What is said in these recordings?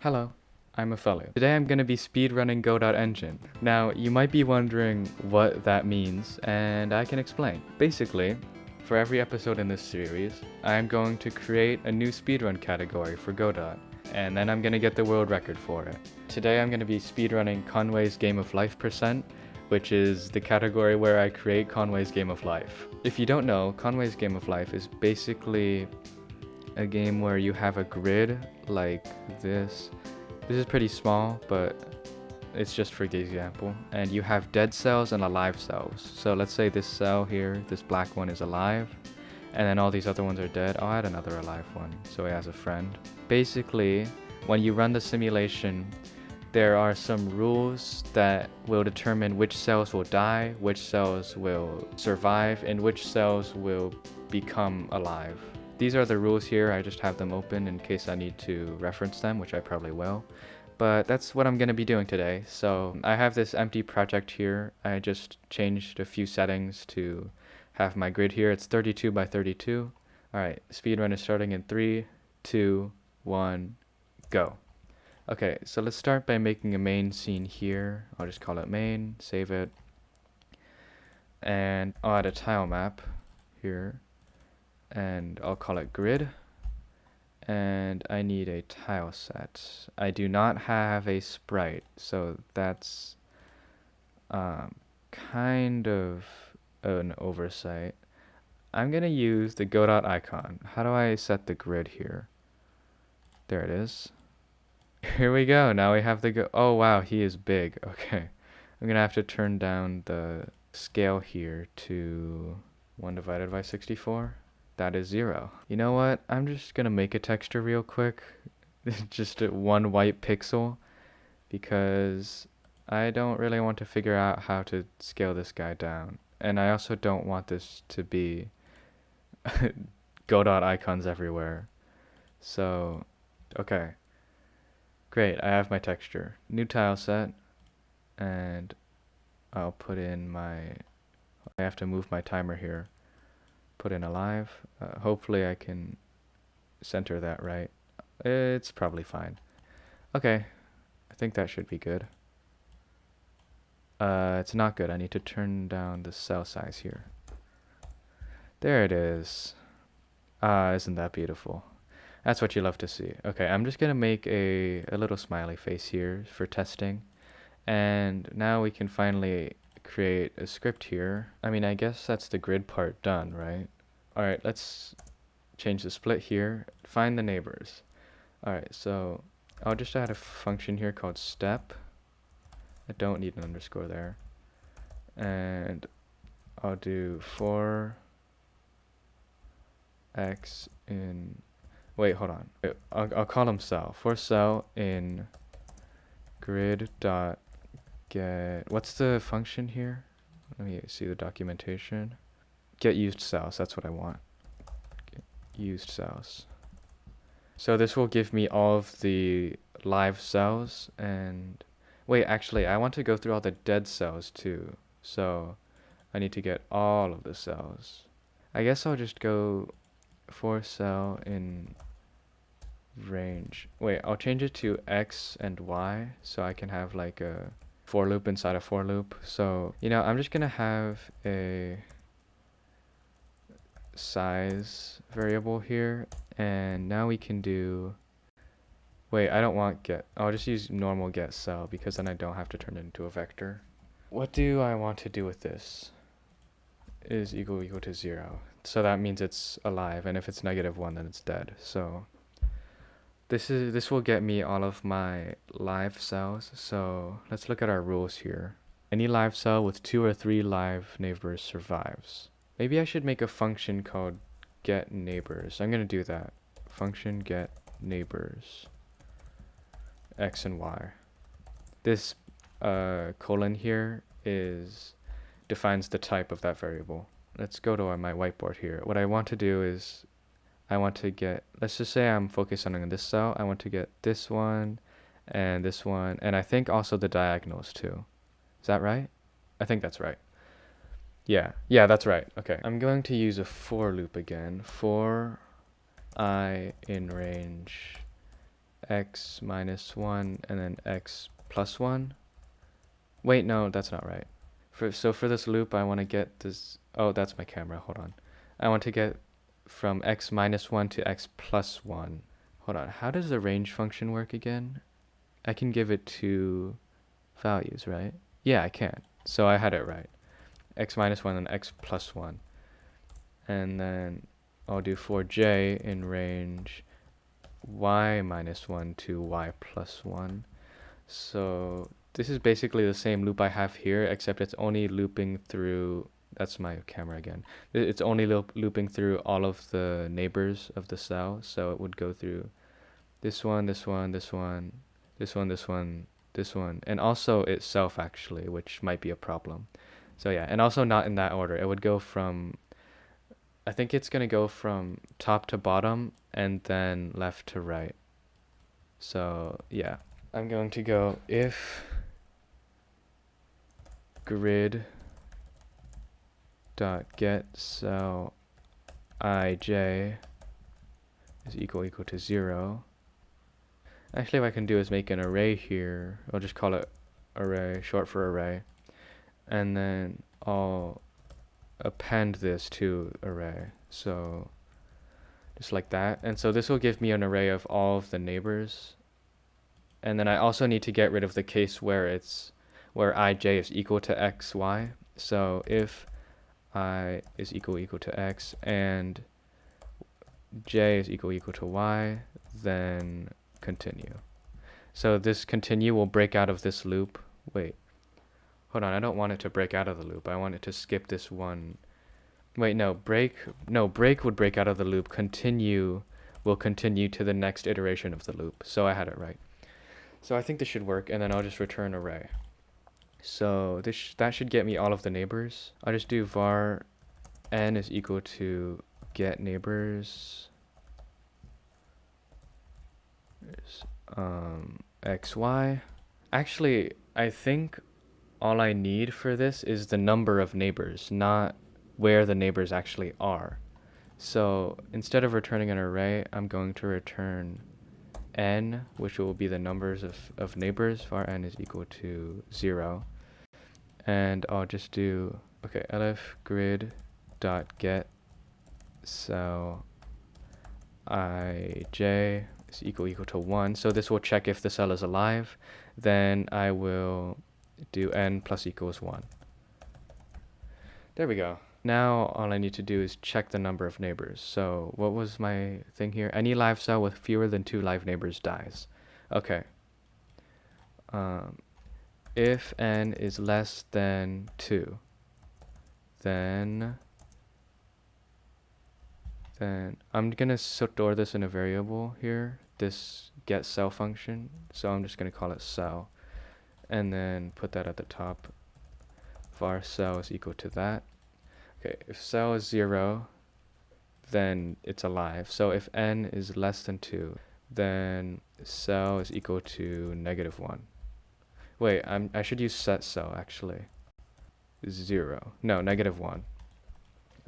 Hello, I'm Afely. Today I'm going to be speedrunning Godot Engine. Now, you might be wondering what that means, and I can explain. Basically, for every episode in this series, I'm going to create a new speedrun category for Godot, and then I'm going to get the world record for it. Today I'm going to be speedrunning Conway's Game of Life %, which is the category where I create Conway's Game of Life. If you don't know, Conway's Game of Life is basically a game where you have a grid like this. This is pretty small, but it's just for the example. And you have dead cells and alive cells. So let's say this cell here, this black one, is alive, and then all these other ones are dead. I'll add another alive one so he has a friend. Basically, when you run the simulation, there are some rules that will determine which cells will die, which cells will survive, and which cells will become alive. These are the rules here. I just have them open in case I need to reference them, which I probably will. But that's what I'm going to be doing today. So I have this empty project here. I just changed a few settings to have my grid here. It's 32 by 32. Alright, speedrun is starting in 3, 2, 1, go. Okay, so let's start by making a main scene here. I'll just call it main, save it. And I'll add a tile map here. And I'll call it grid, and I need a tile set. I do not have a sprite, so that's kind of an oversight. I'm gonna use the Godot icon. How do I set the grid here? There it is. Here we go. Now we have the oh wow, he is big. Okay, I'm gonna have to turn down the scale here to 1 divided by 64. That is 0. You know what? I'm just gonna make a texture real quick. Just one white pixel. Because I don't really want to figure out how to scale this guy down. And I also don't want this to be Godot icons everywhere. So, okay. Great, I have my texture. New tile set. And I'll put in my... I have to move my timer here. Put in alive. Hopefully I can center that right. It's probably fine. Okay, I think that should be good. It's not good. I need to turn down the cell size here. There it is. Isn't that beautiful? That's what you love to see. Okay, I'm just gonna make a little smiley face here for testing. And now we can finally create a script here. I mean, I guess that's the grid part done, right? Alright, let's change the split here. Find the neighbors. Alright, so I'll just add a function here called step. I don't need an underscore there. And I'll do for x in... Wait, hold on. I'll call them cell. For cell in grid dot get... What's the function here? Let me see the documentation. Get used cells, that's what I want. Get used cells. So this will give me all of the live cells, and wait, actually I want to go through all the dead cells too. So I need to get all of the cells. I guess I'll just go for cell in range. Wait, I'll change it to x and y so I can have like a for loop inside a for loop. So, you know, I'm just gonna have a size variable here, and now we can do... Wait, I don't want get. I'll just use normal get cell because then I don't have to turn it into a vector. What do I want to do with this? Is equal to 0. So that means it's alive, and if it's -1 then it's dead. So this will get me all of my live cells. So let's look at our rules here. Any live cell with 2 or 3 live neighbors survives. Maybe I should make a function called get neighbors. I'm gonna do that. Function get neighbors. X and Y. This colon here defines the type of that variable. Let's go to my whiteboard here. What I want to do is I want to get, let's just say I'm focused on this cell. I want to get this one, and I think also the diagonals too. Is that right? I think that's right. Yeah, that's right. Okay. I'm going to use a for loop again. For I in range x minus 1 and then x plus 1. Wait, no, that's not right. So for this loop, I want to get this. Oh, that's my camera. Hold on. I want to get from x minus 1 to x plus 1. Hold on. How does the range function work again? I can give it two values, right? Yeah, I can. So I had it right. X minus 1 and x plus 1. And then I'll do for j in range y minus 1 to y plus 1. So this is basically the same loop I have here, except it's only looping through, that's my camera again. It's only looping through all of the neighbors of the cell. So it would go through this one, this one, this one, this one, this one, this one, and also itself actually, which might be a problem. So yeah, and also not in that order. It would go from, I think it's going to go from top to bottom and then left to right. So yeah, I'm going to go if grid dot get cell ij is equal to 0. Actually, what I can do is make an array here. I'll just call it array, short for array. And then I'll append this to array. So just like that. And so this will give me an array of all of the neighbors. And then I also need to get rid of the case where ij is equal to xy. So if I is equal to x and j is equal to y, then continue. So this continue will break out of this loop. Wait, hold on, I don't want it to break out of the loop. I want it to skip this one. Wait, no, break would break out of the loop. Continue will continue to the next iteration of the loop. So I had it right. So I think this should work, and then I'll just return array. So that should get me all of the neighbors. I'll just do var n is equal to get neighbors xy. Actually, I think all I need for this is the number of neighbors, not where the neighbors actually are. So instead of returning an array, I'm going to return n, which will be the numbers of neighbors. Var n is equal to 0. And I'll just do, okay, elif grid dot get cell ij is equal to 1. So this will check if the cell is alive. Then I will do n plus equals 1. There we go. Now all I need to do is check the number of neighbors. So what was my thing here? Any live cell with fewer than 2 live neighbors dies. Okay. If n is less than 2, then I'm gonna store this in a variable here, this get cell function. So I'm just gonna call it cell, and then put that at the top. Var cell is equal to that. Okay, if cell is 0, then it's alive. So if n is less than 2, then cell is equal to -1. Wait, I should use set cell actually. 0. No, -1.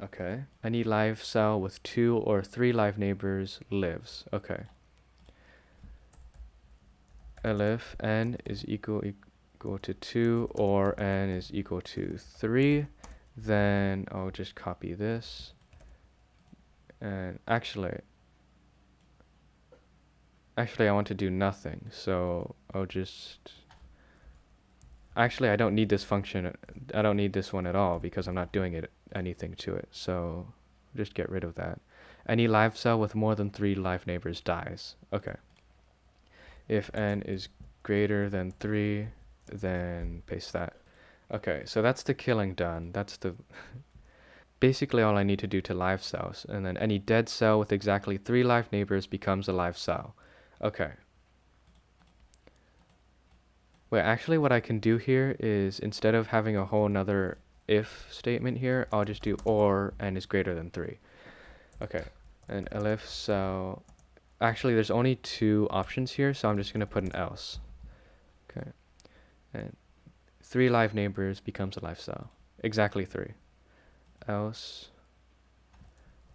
Okay. Any live cell with 2 or 3 live neighbors lives. Okay. Elif n is equal to 2 or n is equal to 3, then I'll just copy this. And actually I want to do nothing. So I'll just, actually I don't need this function. I don't need this one at all because I'm not doing anything to it. So just get rid of that. Any live cell with more than 3 live neighbors dies. Okay. If n is greater than 3, then paste that. Okay, so that's the killing done. That's the basically all I need to do to live cells. And then any dead cell with exactly 3 live neighbors becomes a live cell. Okay. Wait, actually what I can do here is, instead of having a whole nother if statement here, I'll just do or n is greater than 3. Okay, and elif cell, actually there's only 2 options here, so I'm just going to put an else. Okay, and 3 live neighbors becomes a live cell. Exactly 3. Else,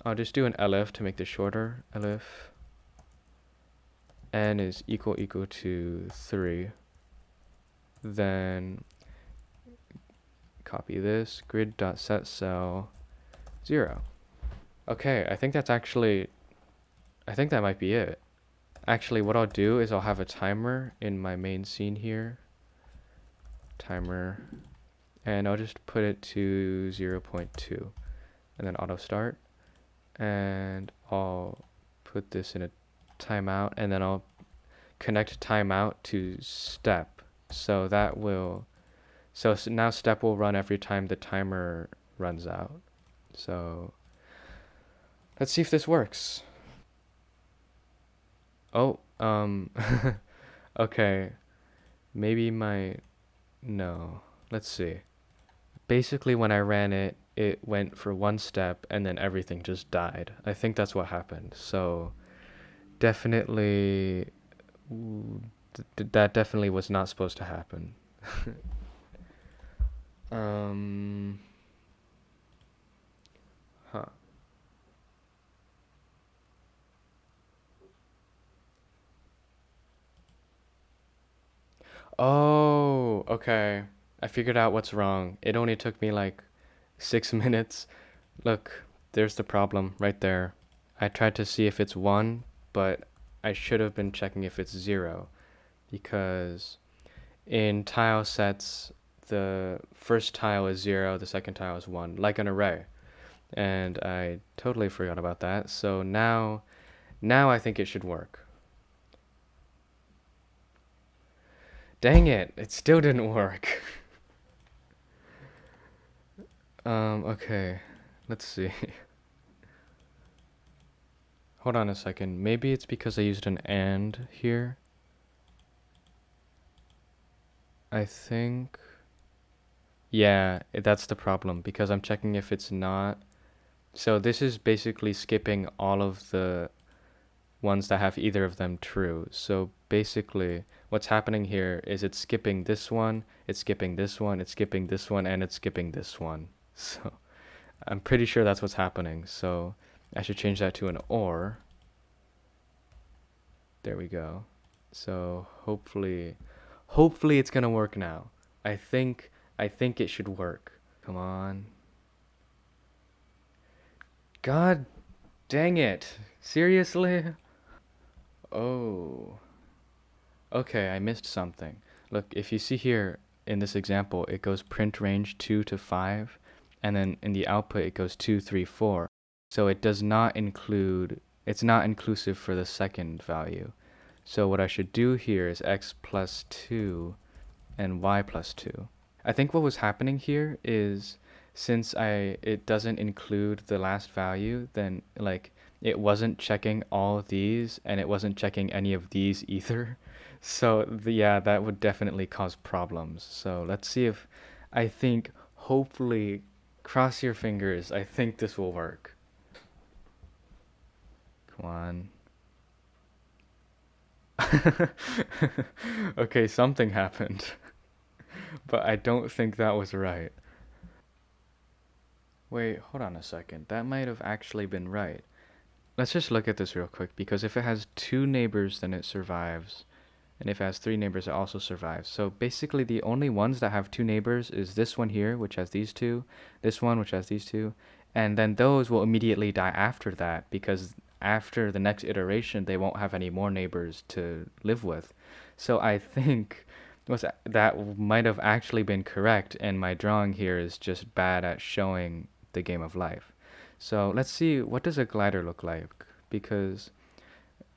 I'll just do an elif to make this shorter. Elif n is equal to 3, then copy this, grid.setCell 0. Okay, I think that might be it. Actually, what I'll do is I'll have a timer in my main scene here. Timer. And I'll just put it to 0.2. And then auto start. And I'll put this in a timeout. And then I'll connect timeout to step. So that will... So now step will run every time the timer runs out. So let's see if this works. Oh, okay. Maybe no. Let's see. Basically, when I ran it, it went for one step and then everything just died. I think that's what happened. So definitely, that definitely was not supposed to happen. Huh. Oh, okay. I figured out what's wrong. It only took me like 6 minutes. Look, there's the problem right there. I tried to see if it's 1, but I should have been checking if it's 0. Because in tile sets, the first tile is 0, the second tile is 1, like an array. And I totally forgot about that. So now I think it should work. Dang it, it still didn't work. Okay, let's see. Hold on a second. Maybe it's because I used an AND here. I think... Yeah, that's the problem, because I'm checking if it's not. So this is basically skipping all of the ones that have either of them true. So basically, what's happening here is it's skipping this one, it's skipping this one, it's skipping this one, and it's skipping this one. So I'm pretty sure that's what's happening. So I should change that to an OR. There we go. So hopefully it's gonna work now. I think it should work. Come on. God dang it. Seriously? Oh. Okay, I missed something. Look, if you see here in this example, it goes print range 2 to 5, and then in the output it goes 2, 3, 4. So it does not include, it's not inclusive for the second value. So what I should do here is x plus 2 and y plus 2. I think what was happening here is since it doesn't include the last value, then like it wasn't checking all of these and it wasn't checking any of these either. So yeah, that would definitely cause problems. So let's see if I think hopefully cross your fingers. I think this will work. Come on. Okay, something happened. But I don't think that was right. Wait, hold on a second. That might have actually been right. Let's just look at this real quick, because if it has 2 neighbors, then it survives. And if it has 3 neighbors, it also survives. So basically the only ones that have 2 neighbors is this one here, which has these 2, this one, which has these 2, and then those will immediately die after that, because after the next iteration, they won't have any more neighbors to live with. So I think that might have actually been correct, and my drawing here is just bad at showing the game of life. So let's see, what does a glider look like? Because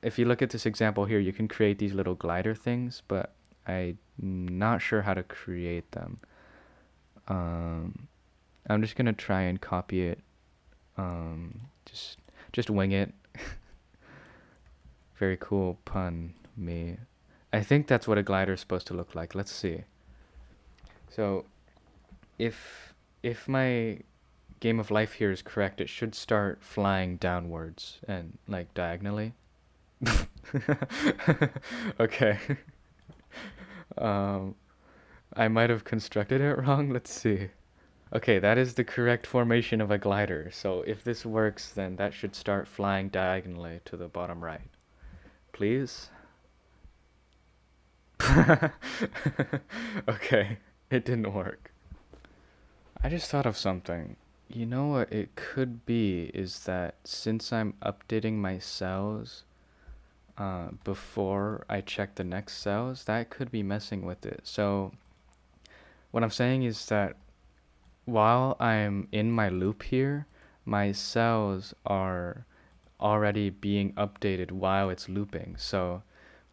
if you look at this example here, you can create these little glider things, but I'm not sure how to create them. I'm just gonna try and copy it. Just wing it. Very cool pun, me. I think that's what a glider is supposed to look like. Let's see. So, if my game of life here is correct, it should start flying downwards and like diagonally. Okay. I might have constructed it wrong. Let's see. Okay, that is the correct formation of a glider. So if this works, then that should start flying diagonally to the bottom right. Please? Okay, it didn't work. I just thought of something. You know what it could be is that since I'm updating my cells before I check the next cells, that could be messing with it. So what I'm saying is that while I'm in my loop here, my cells are already being updated while it's looping. So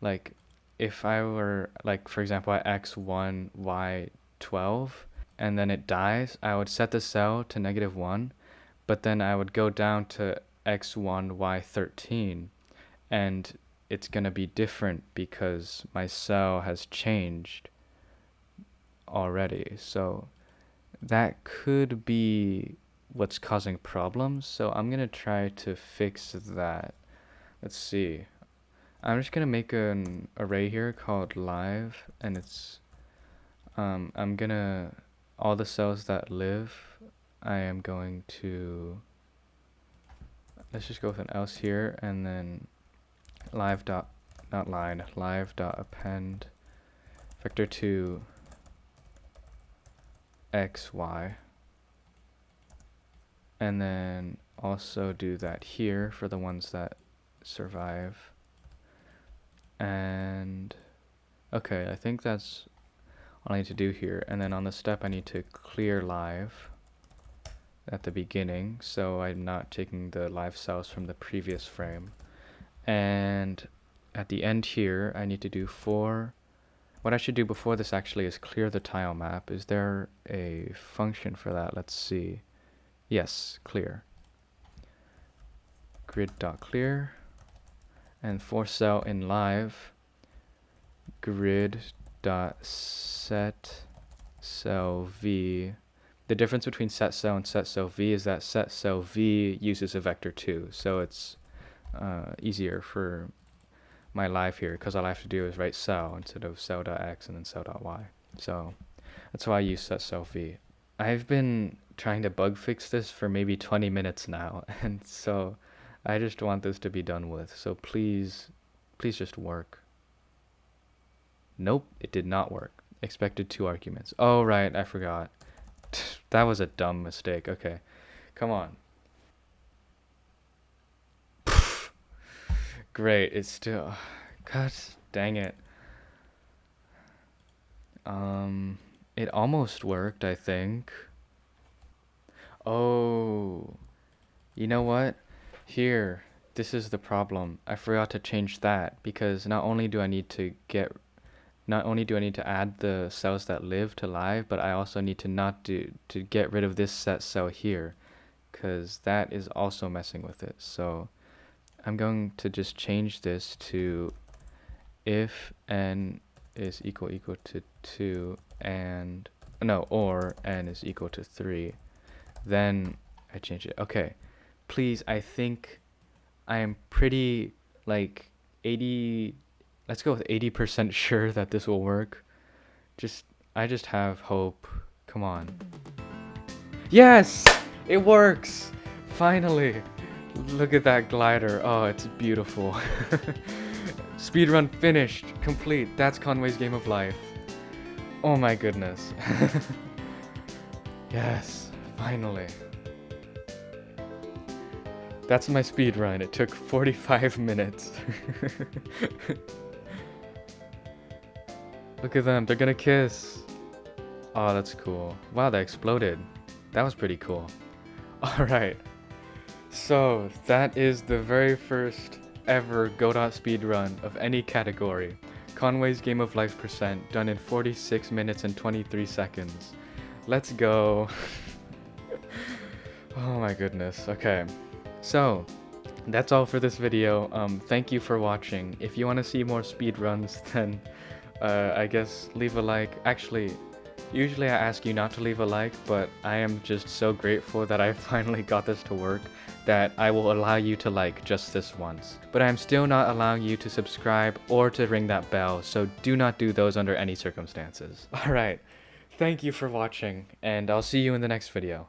like if I were like for example at x1 y12 and then it dies, I would set the cell to -1, but then I would go down to x1 y13 and it's going to be different because my cell has changed already. So that could be what's causing problems. So I'm going to try to fix that. Let's see. I'm just going to make an array here called live, and it's I'm going to all the cells that live, I am going to, let's just go with an else here, and then live dot, not line, live dot append vector to xy, and then also do that here for the ones that survive. And okay, I think that's all I need to do here. And then on the step I need to clear live at the beginning, so I'm not taking the live cells from the previous frame. And at the end here I need to do what I should do before this actually is clear the tile map. Is there a function for that? Let's see. Yes, clear. Grid.clear, and for cell in live, grid.set cell v. The difference between set cell and set cell v is that set cell v uses a vector 2, so it's easier for my live here because all I have to do is write cell instead of cell.x and then cell.y. So that's why I use set cell v. I've been trying to bug fix this for maybe 20 minutes now, and so I just want this to be done with. So please just work. Nope, it did not work. Expected 2 arguments. Oh right, I forgot. That was a dumb mistake. Okay, come on. Great, it's still, god dang it. It almost worked, I think. Oh, you know what? Here, this is the problem. I forgot to change that because not only do I need to add the cells that live to live, but I also need to get rid of this set cell here, because that is also messing with it. So I'm going to just change this to if n is equal to 2 and no, or n is equal to 3, then I change it. Okay, please, I think I am pretty like 80, let's go with 80% sure that this will work. I just have hope. Come on. Yes, it works. Finally. Look at that glider. Oh, it's beautiful. Speedrun finished. Complete. That's Conway's game of life. Oh my goodness. Yes, finally. That's my speedrun. It took 45 minutes. Look at them. They're gonna kiss. Oh, that's cool. Wow, that exploded. That was pretty cool. Alright. So, that is the very first ever Godot speedrun of any category. Conway's Game of Life % done in 46 minutes and 23 seconds. Let's go. Oh my goodness. Okay. So, that's all for this video. Thank you for watching. If you want to see more speedruns, then I guess leave a like. Actually, usually I ask you not to leave a like, but I am just so grateful that I finally got this to work that I will allow you to like just this once. But I'm still not allowing you to subscribe or to ring that bell, so do not do those under any circumstances. Alright, thank you for watching, and I'll see you in the next video.